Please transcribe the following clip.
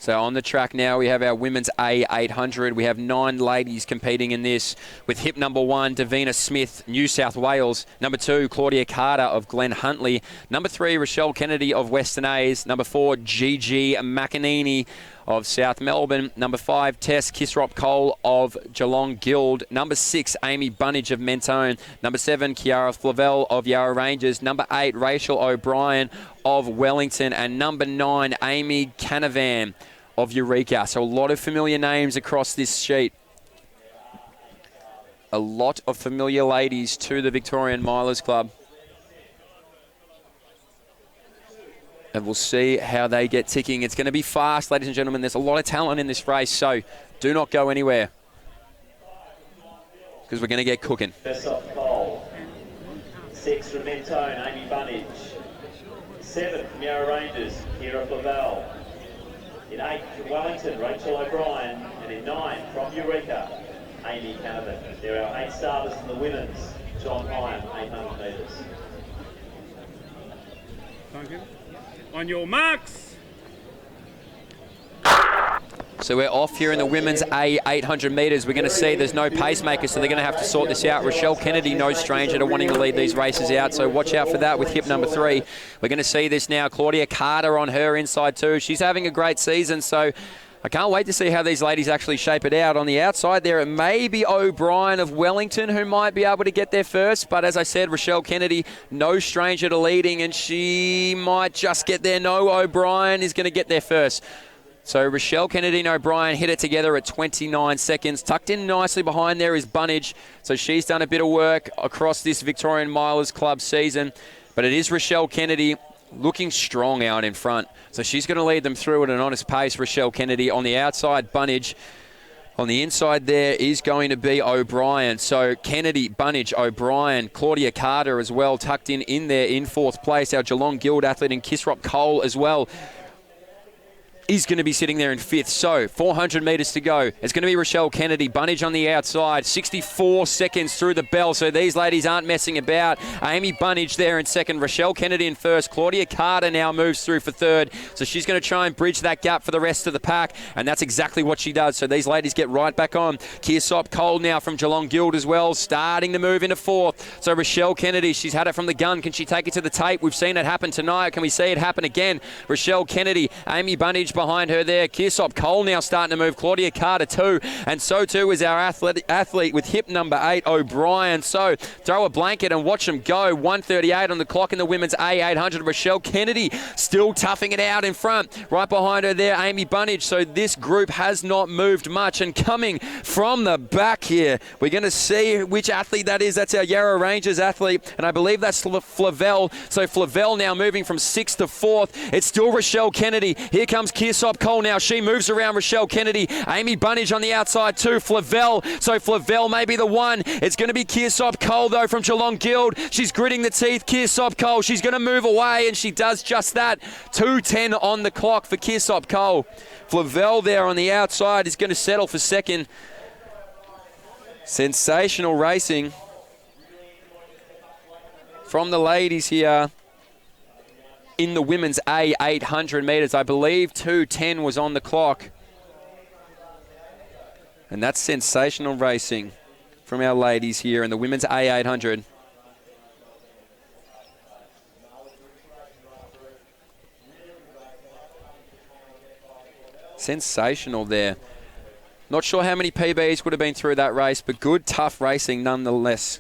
So on the track now, we have our women's A800. We have 9 ladies competing in this with hip number 1, Davina Smith, New South Wales. Number 2, Claudia Carter of Glen Huntly. Number 3, Rochelle Kennedy of Western A's. Number 4, Gigi McEnany of South Melbourne. Number 5, Tess Kisrop Cole of Geelong Guild. Number 6, Amy Bunnage of Mentone. Number 7, Kiara Flavel of Yarra Rangers. Number 8, Rachel O'Brien of Wellington. And number 9, Amy Canavan of Eureka. So a lot of familiar names across this sheet. A lot of familiar ladies to the Victorian Milers Club. And we'll see how they get ticking. It's going to be fast, ladies and gentlemen. There's a lot of talent in this race, so do not go anywhere, because we're going to get cooking. First off, Cole. 6 from Mentone, Amy Bunnage. 7 from Yarra Rangers, Kiara Flavel. In 8 from Wellington, Rachel O'Brien. And in 9 from Eureka, Amy Canavan. There are 8 starters in the women's. John Higham, 800 metres. Thank you. On your marks. So we're off here in the women's A800 metres. We're going to see there's no pacemaker, so they're going to have to sort this out. Rochelle Kennedy, no stranger to wanting to lead these races out, so watch out for that with hip number 3. We're going to see this now. Claudia Carter on her inside too. She's having a great season, so I can't wait to see how these ladies actually shape it out. On the outside there, it may be O'Brien of Wellington who might be able to get there first. But as I said, Rochelle Kennedy, no stranger to leading, and she might just get there. No, O'Brien is going to get there first. So Rochelle Kennedy and O'Brien hit it together at 29 seconds. Tucked in nicely behind there is Bunnage. So she's done a bit of work across this Victorian Milers Club season. But it is Rochelle Kennedy looking strong out in front. So she's going to lead them through at an honest pace. Rochelle Kennedy on the outside, Bunnage. On the inside there is going to be O'Brien. So Kennedy, Bunnage, O'Brien, Claudia Carter as well, tucked in there in 4th place. Our Geelong Guild athlete and Kisrop Cole as well is going to be sitting there in 5th. So 400 metres to go. It's going to be Rochelle Kennedy, Bunnage on the outside, 64 seconds through the bell. So these ladies aren't messing about. Amy Bunnage there in 2nd, Rochelle Kennedy in 1st. Claudia Carter now moves through for 3rd. So she's going to try and bridge that gap for the rest of the pack, and that's exactly what she does. So these ladies get right back on. Kirsop Cole now from Geelong Guild as well, starting to move into 4th. So Rochelle Kennedy, she's had it from the gun. Can she take it to the tape? We've seen it happen tonight. Can we see it happen again? Rochelle Kennedy, Amy Bunnage behind her there. Kirsop Cole now starting to move. Claudia Carter too. And so too is our athlete with hip number 8, O'Brien. So throw a blanket and watch them go. 1:38 on the clock in the women's A800. Rochelle Kennedy still toughing it out in front. Right behind her there, Amy Bunnage. So this group has not moved much. And coming from the back here, we're going to see which athlete that is. That's our Yarra Rangers athlete. And I believe that's Flavel. So Flavel now moving from 6th to 4th. It's still Rochelle Kennedy. Here comes Kirsop Cole now. She moves around Rochelle Kennedy. Amy Bunnage on the outside too. Flavel. So Flavel may be the one. It's going to be Kirsop Cole though from Geelong Guild. She's gritting the teeth. Kirsop Cole. She's going to move away, and she does just that. 2:10 on the clock for Kirsop Cole. Flavel there on the outside is going to settle for 2nd. Sensational racing from the ladies here in the women's A800 metres. I believe 2:10 was on the clock. And that's sensational racing from our ladies here in the women's A800. Sensational there. Not sure how many PBs would have been through that race, but good, tough racing nonetheless.